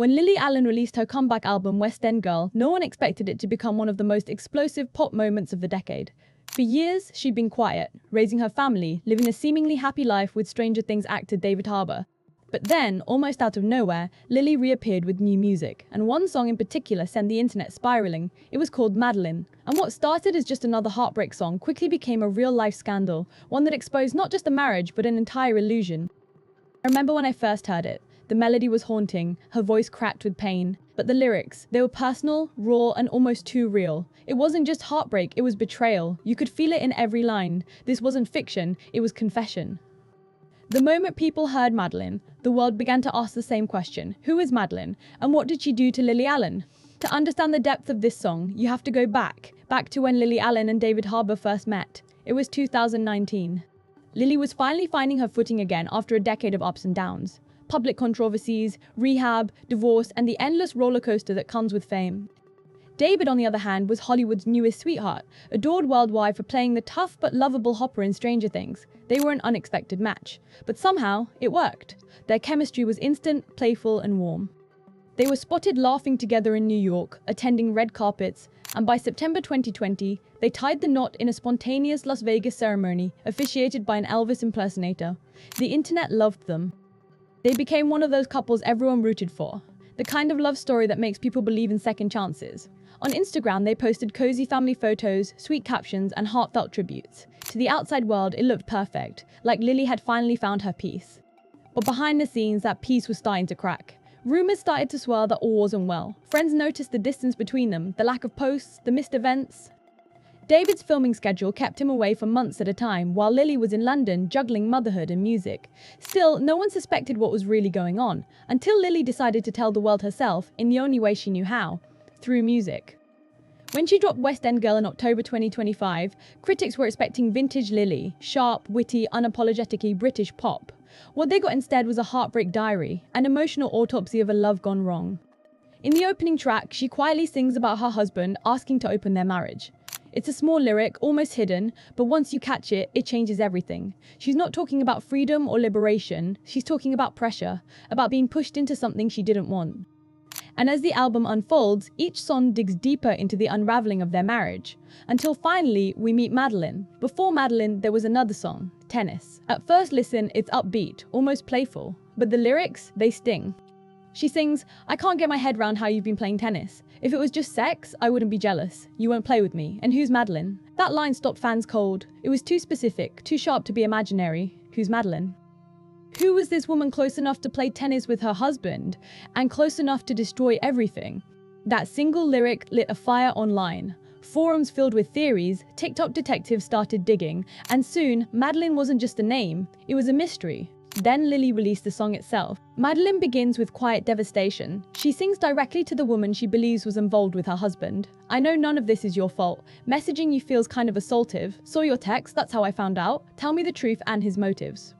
When Lily Allen released her comeback album West End Girl, no one expected it to become one of the most explosive pop moments of the decade. For years, she'd been quiet, raising her family, living a seemingly happy life with Stranger Things actor David Harbour. But then, almost out of nowhere, Lily reappeared with new music, and one song in particular sent the internet spiraling. It was called Madeline, and what started as just another heartbreak song quickly became a real-life scandal, one that exposed not just a marriage but an entire illusion. I remember when I first heard it. The melody was haunting, her voice cracked with pain, but the lyrics, they were personal, raw, and almost too real. It wasn't just heartbreak, it was betrayal. You could feel it in every line. This wasn't fiction, it was confession. The moment people heard Madeline, the world began to ask the same question. Who is Madeline? And what did she do to Lily Allen? To understand the depth of this song, you have to go back to when Lily Allen and David Harbour first met. It was 2019. Lily was finally finding her footing again after a decade of ups and downs. Public controversies, rehab, divorce, and the endless rollercoaster that comes with fame. David, on the other hand, was Hollywood's newest sweetheart, adored worldwide for playing the tough but lovable Hopper in Stranger Things. They were an unexpected match, but somehow it worked. Their chemistry was instant, playful, and warm. They were spotted laughing together in New York, attending red carpets, and by September 2020, they tied the knot in a spontaneous Las Vegas ceremony officiated by an Elvis impersonator. The internet loved them. They became one of those couples everyone rooted for, the kind of love story that makes people believe in second chances. On Instagram, they posted cozy family photos, sweet captions, and heartfelt tributes. To the outside world, it looked perfect, like Lily had finally found her peace. But behind the scenes, that peace was starting to crack. Rumors started to swirl that all wasn't well. Friends noticed the distance between them, the lack of posts, the missed events. David's filming schedule kept him away for months at a time, while Lily was in London juggling motherhood and music. Still, no one suspected what was really going on, until Lily decided to tell the world herself in the only way she knew how, through music. When she dropped West End Girl in October 2025, critics were expecting vintage Lily, sharp, witty, unapologetically British pop. What they got instead was a heartbreak diary, an emotional autopsy of a love gone wrong. In the opening track, she quietly sings about her husband asking to open their marriage. It's a small lyric, almost hidden, but once you catch it, it changes everything. She's not talking about freedom or liberation, she's talking about pressure, about being pushed into something she didn't want. And as the album unfolds, each song digs deeper into the unraveling of their marriage, until finally we meet Madeline. Before Madeline, there was another song, Tennis. At first listen, it's upbeat, almost playful, but the lyrics, they sting. She sings, "I can't get my head round how you've been playing tennis. If it was just sex, I wouldn't be jealous. You won't play with me. And who's Madeline?" That line stopped fans cold. It was too specific, too sharp to be imaginary. Who's Madeline? Who was this woman close enough to play tennis with her husband, and close enough to destroy everything? That single lyric lit a fire online. Forums filled with theories, TikTok detectives started digging, and soon, Madeline wasn't just a name, it was a mystery. Then Lily released the song itself. Madeline begins with quiet devastation. She sings directly to the woman she believes was involved with her husband. "I know none of this is your fault. Messaging you feels kind of assaultive. Saw your text, that's how I found out. Tell me the truth and his motives."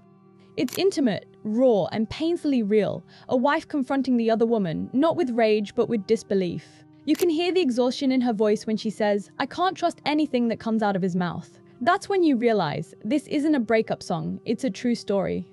It's intimate, raw, and painfully real. A wife confronting the other woman, not with rage, but with disbelief. You can hear the exhaustion in her voice when she says, "I can't trust anything that comes out of his mouth." That's when you realize, this isn't a breakup song, it's a true story.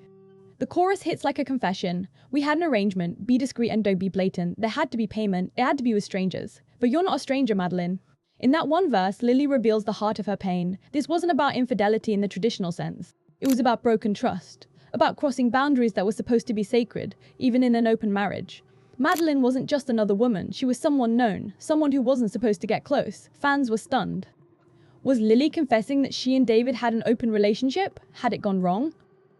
The chorus hits like a confession. "We had an arrangement, be discreet and don't be blatant. There had to be payment, it had to be with strangers. But you're not a stranger, Madeline." In that one verse, Lily reveals the heart of her pain. This wasn't about infidelity in the traditional sense. It was about broken trust. About crossing boundaries that were supposed to be sacred, even in an open marriage. Madeline wasn't just another woman, she was someone known, someone who wasn't supposed to get close. Fans were stunned. Was Lily confessing that she and David had an open relationship? Had it gone wrong?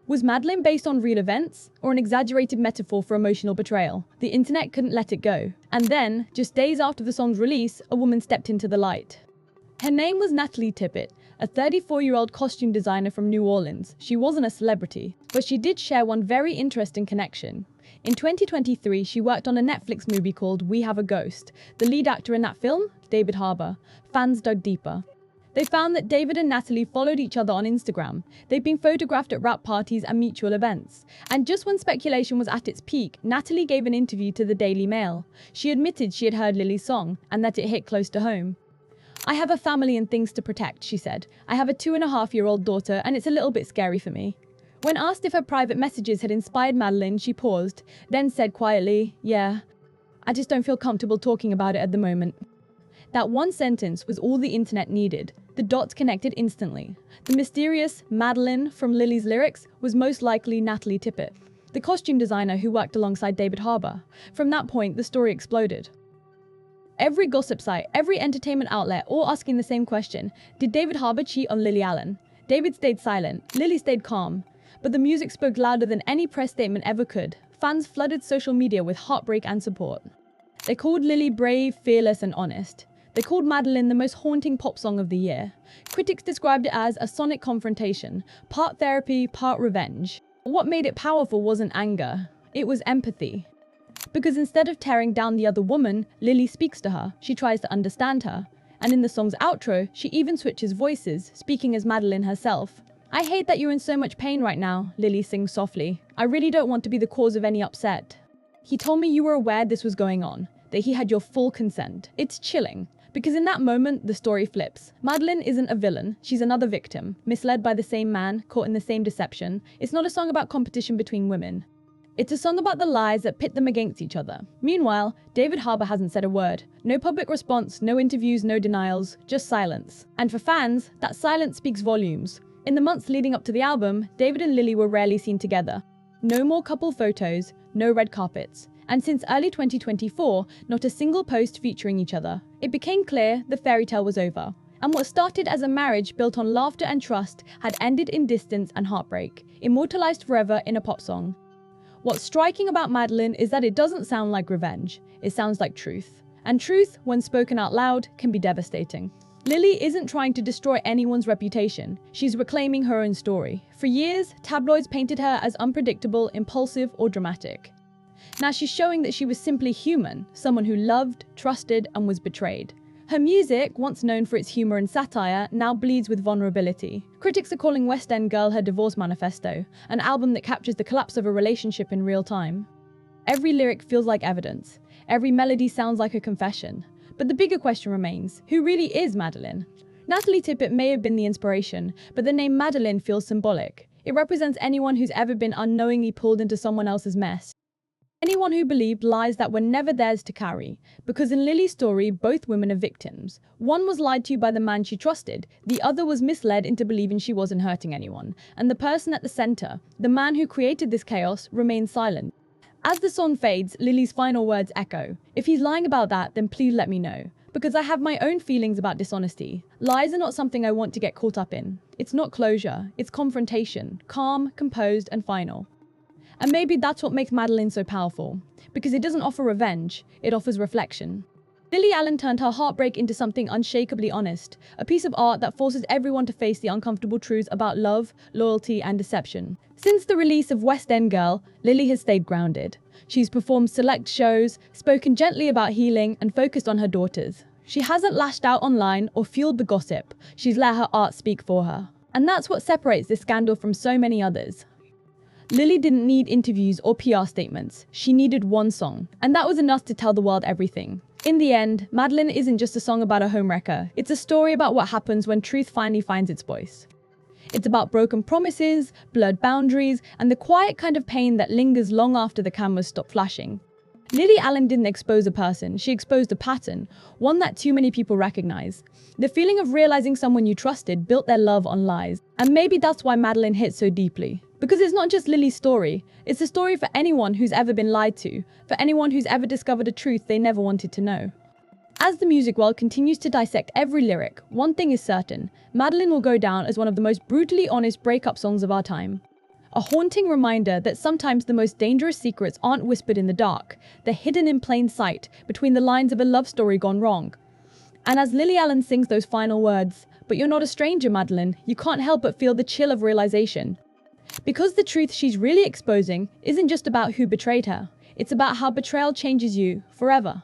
Was Madeline based on real events, or an exaggerated metaphor for emotional betrayal? The internet couldn't let it go. And then, just days after the song's release, a woman stepped into the light. Her name was Natalie Tippett, a 34-year-old costume designer from New Orleans. She wasn't a celebrity, but she did share one very interesting connection. In 2023, she worked on a Netflix movie called We Have a Ghost. The lead actor in that film, David Harbour. Fans dug deeper. They found that David and Natalie followed each other on Instagram. They'd been photographed at wrap parties and mutual events. And just when speculation was at its peak, Natalie gave an interview to the Daily Mail. She admitted she had heard Lily's song, and that it hit close to home. "I have a family and things to protect," she said. "I have a 2.5-year-old daughter, and it's a little bit scary for me." When asked if her private messages had inspired Madeline, she paused, then said quietly, "Yeah." I just don't feel comfortable talking about it at the moment. That one sentence was all the internet needed. The dots connected instantly. The mysterious Madeline from Lily's lyrics was most likely Natalie Tippett, the costume designer who worked alongside David Harbour. From that point, the story exploded. Every gossip site, every entertainment outlet, all asking the same question: did David Harbour cheat on Lily Allen? David stayed silent, Lily stayed calm. But the music spoke louder than any press statement ever could. Fans flooded social media with heartbreak and support. They called Lily brave, fearless, and honest. They called Madeline the most haunting pop song of the year. Critics described it as a sonic confrontation, part therapy, part revenge. What made it powerful wasn't anger, it was empathy. Because instead of tearing down the other woman, Lily speaks to her, she tries to understand her. And in the song's outro, she even switches voices, speaking as Madeline herself. I hate that you're in so much pain right now, Lily sings softly. I really don't want to be the cause of any upset. He told me you were aware this was going on, that he had your full consent. It's chilling. Because in that moment, the story flips. Madeline isn't a villain, she's another victim, misled by the same man, caught in the same deception. It's not a song about competition between women. It's a song about the lies that pit them against each other. Meanwhile, David Harbour hasn't said a word. No public response, no interviews, no denials, just silence. And for fans, that silence speaks volumes. In the months leading up to the album, David and Lily were rarely seen together. No more couple photos, no red carpets. And since early 2024, not a single post featuring each other. It became clear the fairy tale was over. And what started as a marriage built on laughter and trust had ended in distance and heartbreak, immortalized forever in a pop song. What's striking about Madeline is that it doesn't sound like revenge, it sounds like truth. And truth, when spoken out loud, can be devastating. Lily isn't trying to destroy anyone's reputation, she's reclaiming her own story. For years, tabloids painted her as unpredictable, impulsive, or dramatic. Now she's showing that she was simply human, someone who loved, trusted, and was betrayed. Her music, once known for its humor and satire, now bleeds with vulnerability. Critics are calling West End Girl her divorce manifesto, an album that captures the collapse of a relationship in real time. Every lyric feels like evidence. Every melody sounds like a confession. But the bigger question remains, who really is Madeline? Natalie Tippett may have been the inspiration, but the name Madeline feels symbolic. It represents anyone who's ever been unknowingly pulled into someone else's mess. Anyone who believed lies that were never theirs to carry. Because in Lily's story, both women are victims. One was lied to by the man she trusted, the other was misled into believing she wasn't hurting anyone. And the person at the center, the man who created this chaos, remains silent. As the song fades, Lily's final words echo. If he's lying about that, then please let me know. Because I have my own feelings about dishonesty. Lies are not something I want to get caught up in. It's not closure, it's confrontation, calm, composed, and final. And maybe that's what makes Madeline so powerful. Because it doesn't offer revenge, it offers reflection. Lily Allen turned her heartbreak into something unshakably honest, a piece of art that forces everyone to face the uncomfortable truths about love, loyalty, and deception. Since the release of West End Girl, Lily has stayed grounded. She's performed select shows, spoken gently about healing, and focused on her daughters. She hasn't lashed out online or fueled the gossip. She's let her art speak for her. And that's what separates this scandal from so many others. Lily didn't need interviews or PR statements. She needed one song, and that was enough to tell the world everything. In the end, Madeline isn't just a song about a homewrecker. It's a story about what happens when truth finally finds its voice. It's about broken promises, blurred boundaries, and the quiet kind of pain that lingers long after the cameras stop flashing. Lily Allen didn't expose a person, she exposed a pattern, one that too many people recognize. The feeling of realizing someone you trusted built their love on lies. And maybe that's why Madeline hit so deeply. Because it's not just Lily's story, it's a story for anyone who's ever been lied to, for anyone who's ever discovered a truth they never wanted to know. As the music world continues to dissect every lyric, one thing is certain, Madeline will go down as one of the most brutally honest breakup songs of our time. A haunting reminder that sometimes the most dangerous secrets aren't whispered in the dark, they're hidden in plain sight, between the lines of a love story gone wrong. And as Lily Allen sings those final words, "But you're not a stranger, Madeline," you can't help but feel the chill of realization. Because the truth she's really exposing isn't just about who betrayed her, it's about how betrayal changes you forever.